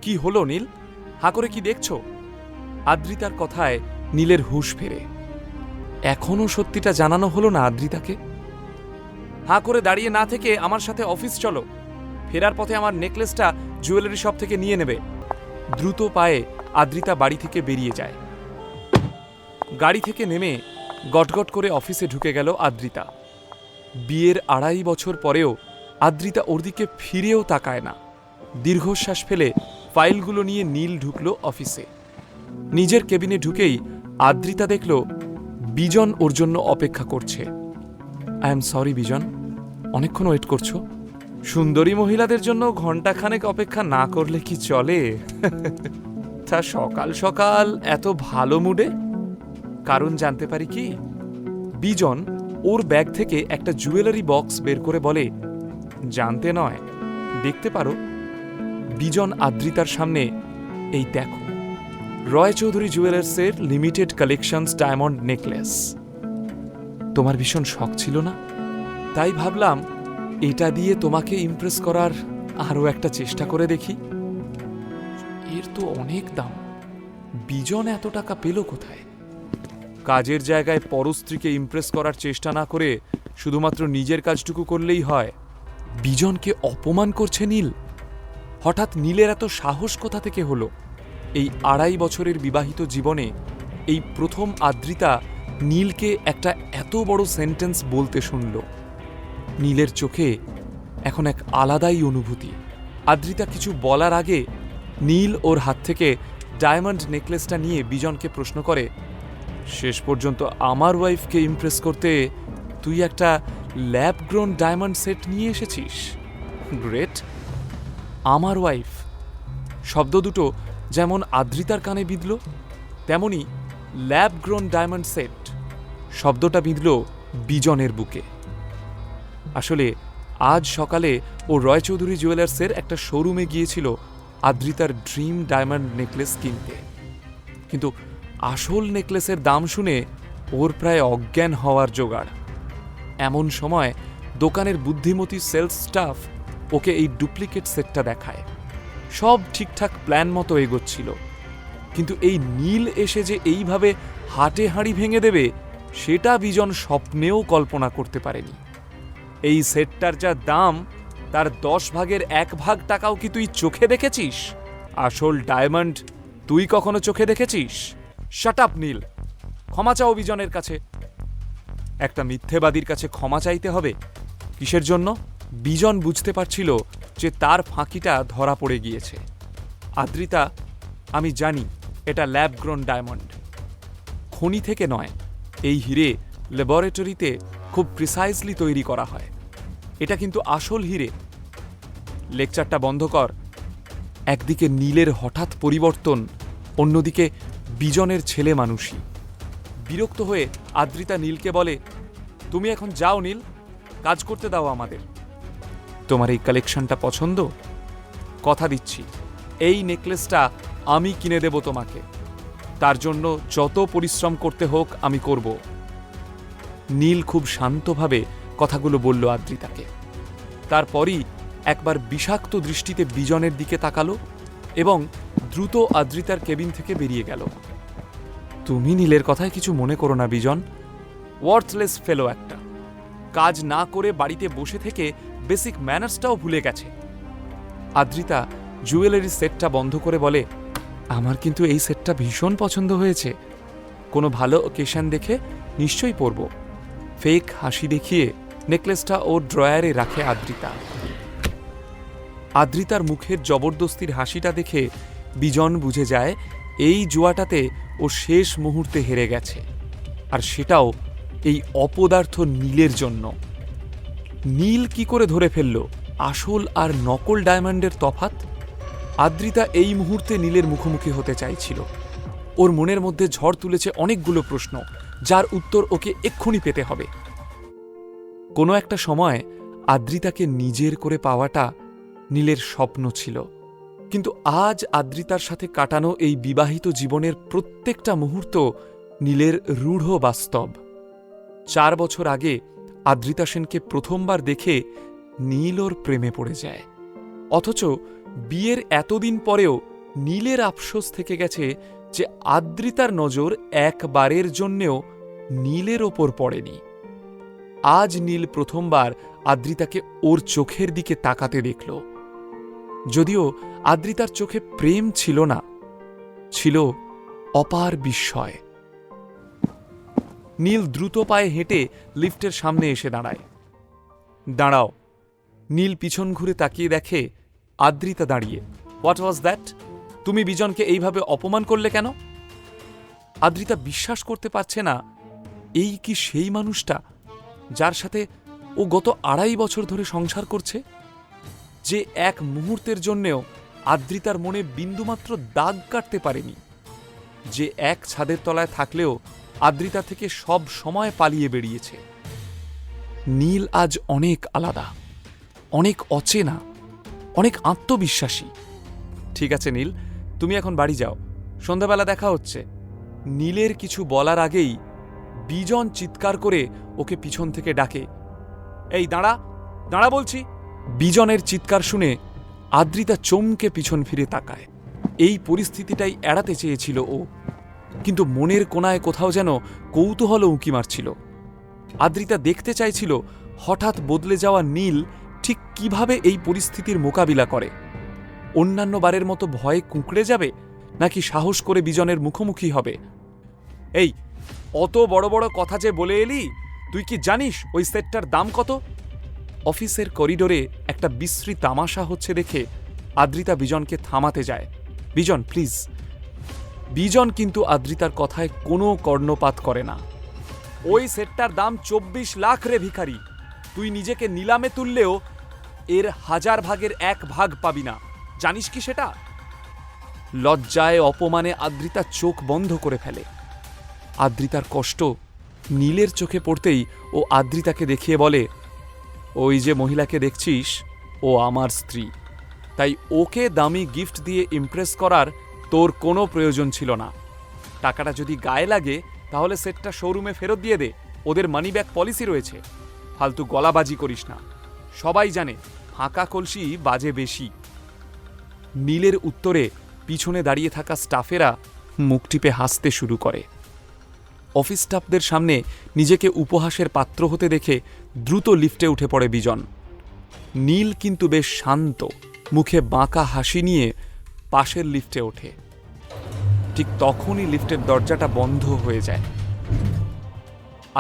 কি হলো নীল? হাঁ করে কি দেখছ? আদ্রিতার কথায় নীলের হুঁশ ফেরে। এখনো সত্যিটা জানানো হলো না আদ্রিতাকে। হাঁ করে দাঁড়িয়ে না থেকে আমার সাথে অফিস চলো। ফেরার পথে আমার নেকলেসটা জুয়েলারি শপ থেকে নিয়ে নেবে। দ্রুত পায়ে আদ্রিতা বাড়ি থেকে বেরিয়ে যায়। গাড়ি থেকে নেমে গটগট করে অফিসে ঢুকে গেল আদ্রিতা। বিয়ের 2.5 বছর পরেও আদ্রিতা ওর দিকে ফিরেও তাকায় না। দীর্ঘশ্বাস ফেলে ফাইলগুলো নিয়ে নীল ঢুকল অফিসে। নিজের কেবিনে ঢুকেই আদ্রিতা দেখল বিজন ওর জন্য অপেক্ষা করছে। আই এম সরি বিজন, অনেকক্ষণ ওয়েট করছো। সুন্দরী মহিলাদের জন্য ঘণ্টাখানেক অপেক্ষা না করলে কি চলে? তা সকাল সকাল এত ভালো মুডে? কারণ জানতে পারি কি? বিজন ওর ব্যাগ থেকে একটা জুয়েলারি বক্স বের করে বলে, জানতে নয়, দেখতে পারো। বিজন আদ্রিতার সামনে, এই দেখো, রয় চৌধুরী জুয়েলার্সের লিমিটেড কালেকশনস ডায়মন্ড নেকলেস। তোমার ভীষণ শখ ছিল না? তাই ভাবলাম এটা দিয়ে তোমাকে ইমপ্রেস করার আরও একটা চেষ্টা করে দেখি। এর তো অনেক দাম। বিজন এত টাকা পেল কোথায়? কাজের জায়গায় পরস্ত্রীকে ইমপ্রেস করার চেষ্টা না করে শুধুমাত্র নিজের কাজটুকু করলেই হয়। বিজনকে অপমান করছে নীল। হঠাৎ নীলের এত সাহস কোথা থেকে হলো? এই 2.5 বছরের বিবাহিত জীবনে এই প্রথম আদ্রিতা নীলকে একটা এত বড় সেন্টেন্স বলতে শুনল। নীলের চোখে এখন এক আলাদাই অনুভূতি। আদ্রিতা কিছু বলার আগে নীল ওর হাত থেকে ডায়মন্ড নেকলেসটা নিয়ে বিজনকে প্রশ্ন করে, শেষ পর্যন্ত আমার ওয়াইফকে ইমপ্রেস করতে তুই একটা ল্যাব গ্রোন ডায়মন্ড সেট নিয়ে এসেছিস? গ্রেট। আমার ওয়াইফ শব্দ দুটো যেমন আদ্রিতার কানে বিঁধল, তেমনি ল্যাব গ্রোন ডায়মন্ড সেট শব্দটা বিঁধল বিজনের বুকে। আসলে আজ সকালে ও রয় চৌধুরী জুয়েলার্সের একটা শোরুমে গিয়েছিল আদ্রিতার ড্রিম ডায়মন্ড নেকলেস কিনতে। কিন্তু আসল নেকলেসের দাম শুনে ওর প্রায় অজ্ঞান হওয়ার জোগাড়। এমন সময় দোকানের বুদ্ধিমতী সেলস স্টাফ ওকে এই ডুপ্লিকেট সেটটা দেখায়। সব ঠিকঠাক প্ল্যান মতো এগোচ্ছিল, কিন্তু এই নীল এসে যে এইভাবে হাটে হাঁড়ি ভেঙে দেবে সেটা বিজন স্বপ্নেও কল্পনা করতে পারেনি। এই সেটটার যা দাম তার 10 ভাগের 1 ভাগ টাকাও কি তুই চোখে দেখেছিস? আসল ডায়মন্ড তুই কখনো চোখে দেখেছিস? শাট আপ নীল, ক্ষমা চাও বিজনের কাছে। একটা মিথ্যেবাদীর কাছে ক্ষমা চাইতে হবে কিসের জন্য? বিজন বুঝতে পারছিল যে তার ফাঁকিটা ধরা পড়ে গিয়েছে। আদ্রিতা, আমি জানি এটা ল্যাব গ্রোন ডায়মন্ড, খনি থেকে নয়। এই হিরে ল্যাবরেটরিতে খুব প্রিসাইজলি তৈরি করা হয়। এটা কিন্তু আসল হিরে। লেকচারটা বন্ধ কর। একদিকে নীলের হঠাৎ পরিবর্তন, অন্যদিকে বিজনের ছেলে মানুষই। বিরক্ত হয়ে আদ্রিতা নীলকে বলে, তুমি এখন যাও নীল, কাজ করতে দাও আমাদের। তোমার এই কালেকশনটা পছন্দ? কথা দিচ্ছি এই নেকলেসটা আমি কিনে দেব তোমাকে। তার জন্য যত পরিশ্রম করতে হোক আমি করব। নীল খুব শান্তভাবে কথাগুলো বলল আদ্রিতাকে। তারপরই একবার বিষাক্ত দৃষ্টিতে বিজনের দিকে তাকালো এবং দ্রুত আদ্রিতার কেবিন থেকে বেরিয়ে গেল। তুমি নীলের কথায় কিছু মনে করো না বিজন, ওয়ার্থলেস ফেলো একটা। কাজ না করে বাড়িতে বসে থেকে বেসিক ম্যানার্সটাও ভুলে গেছে। আদ্রিতা জুয়েলারি সেটটা বন্ধ করে বলে, আমার কিন্তু এই সেটটা ভীষণ পছন্দ হয়েছে। কোনো ভালো ওকেশন দেখে নিশ্চয়ই পরব। ফেক হাসি দেখিয়ে নেকলেসটা ওর ড্রয়ারে রাখে আদ্রিতা। আদ্রিতার মুখের জবরদস্তির হাসিটা দেখে বিজন বুঝে যায় এই জুয়াটাতে ও শেষ মুহূর্তে হেরে গেছে, আর সেটাও এই অপদার্থ নীলের জন্য। নীল কি করে ধরে ফেলল আসল আর নকল ডায়মন্ডের তফাৎ? আদ্রিতা এই মুহূর্তে নীলের মুখোমুখি হতে চাইছিল। ওর মনের মধ্যে ঝড় তুলেছে অনেকগুলো প্রশ্ন, যার উত্তর ওকে এক্ষুনি পেতে হবে। কোনো একটা সময় আদ্রিতাকে নিজের করে পাওয়াটা নীলের স্বপ্ন ছিল, কিন্তু আজ আদ্রিতার সাথে কাটানো এই বিবাহিত জীবনের প্রত্যেকটা মুহূর্ত নীলের রূঢ় বাস্তব। 4 বছর আগে আদ্রিতা সেনকে প্রথমবার দেখে নীল ওর প্রেমে পড়ে যায়, অথচ বিয়ের এতদিন পরেও নীলের আফসোস থেকে গেছে যে আদ্রিতার নজর একবারের জন্যেও নীলের ওপর পড়েনি। আজ নীল প্রথমবার আদ্রিতাকে ওর চোখের দিকে তাকাতে দেখল। যদিও আদ্রিতার চোখে প্রেম ছিল না, ছিল অপার বিস্ময়। নীল দ্রুত পায়ে হেঁটে লিফটের সামনে এসে দাঁড়ায়। দাঁড়াও। নীল পিছন ঘুরে তাকিয়ে দেখে আদ্রিতা দাঁড়িয়ে। What was that? তুমি বিজনকে এইভাবে অপমান করলে কেন? আদ্রিতা বিশ্বাস করতে পারছে না এই কি সেই মানুষটা যার সাথে ও গত 2.5 বছর ধরে সংসার করছে, যে এক মুহূর্তের জন্যেও আদ্রিতার মনে বিন্দুমাত্র দাগ কাটতে পারেনি, যে এক ছাদের তলায় থাকলেও আদ্রিতা থেকে সব সময় পালিয়ে বেরিয়েছে। নীল আজ অনেক আলাদা, অনেক অচেনা, অনেক আত্মবিশ্বাসী। ঠিক আছে নীল, তুমি এখন বাড়ি যাও, সন্ধ্যাবেলা দেখা হচ্ছে। নীলের কিছু বলার আগেই বিজন চিৎকার করে ওকে পিছন থেকে ডাকে, এই দাঁড়া, দাঁড়া বলছি। বিজনের চিৎকার শুনে আদ্রিতা চমকে পিছন ফিরে তাকায়। এই পরিস্থিতিটাই এড়াতে চেয়েছিল ও, কিন্তু মনের কোণায় কোথাও যেন কৌতূহল উঁকি মারছিল। আদ্রিতা দেখতে চাইছিল হঠাৎ বদলে যাওয়া নীল ঠিক কিভাবে এই পরিস্থিতির মোকাবিলা করে। অন্যান্য বারের মতো ভয়ে কুঁকড়ে যাবে, নাকি সাহস করে বিজনের মুখোমুখি হবে? এই অত বড় বড় কথা যে বলে এলি, তুই কি জানিস ওই সেটটার দাম কত? অফিসের করিডোরে একটা বিশ্রী তামাশা হচ্ছে দেখে আদ্রিতা বিজনকে থামাতে যায়। বিজন প্লিজ। বিজন কিন্তু আদ্রিতার কথায় কোনো কর্ণপাত করে না। ওই সেটটার দাম 24 লাখ রে ভিখারি। তুই নিজেকে নিলামে তুললেও এর 1000 ভাগের 1 ভাগ পাবি না, জানিস কি সেটা? লজ্জায় অপমানে আদ্রিতা চোখ বন্ধ করে ফেলে। আদ্রিতার কষ্ট নীলের চোখে পড়তেই ও আদ্রিতাকে দেখিয়ে বলে, ওই যে মহিলাকে দেখছিস, ও আমার স্ত্রী। তাই ওকে দামি গিফট দিয়ে ইমপ্রেস করার তোর কোনো প্রয়োজন ছিল না। টাকাটা যদি গায়ে লাগে তাহলে সেটটা শোরুমে ফেরত দিয়ে দে, ওদের মানি ব্যাক পলিসি রয়েছে। ফালতু গলাবাজি করিস না, সবাই জানে ফাঁকা কলসি বাজে বেশি। নীলের উত্তরে পিছনে দাঁড়িয়ে থাকা স্টাফেরা মুখ টিপে হাসতে শুরু করে। অফিস স্টাফদের সামনে নিজেকে উপহাসের পাত্র হতে দেখে দ্রুত লিফটে উঠে পড়ে বিজন। নীল কিন্তু বেশ শান্ত, মুখে বাঁকা হাসি নিয়ে পাশের লিফটে ওঠে। ঠিক তখনই লিফটের দরজাটা বন্ধ হয়ে যায়।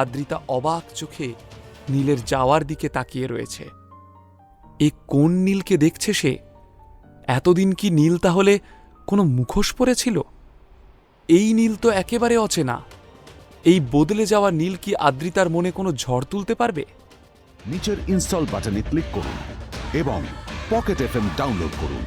আদ্রিতা অবাক চোখে নীলের যাওয়ার দিকে তাকিয়ে রয়েছে। এ কোন নীলকে দেখছে সে? এতদিন কি নীল তাহলে কোনো মুখোশ পরেছিল? এই নীল তো একেবারে অচেনা। এই বদলে যাওয়া নীল কি আদ্রিতার মনে কোনো ঝড় তুলতে পারবে? নিচের ইনস্টল বাটনে ক্লিক করুন এবং পকেট এফএম ডাউনলোড করুন।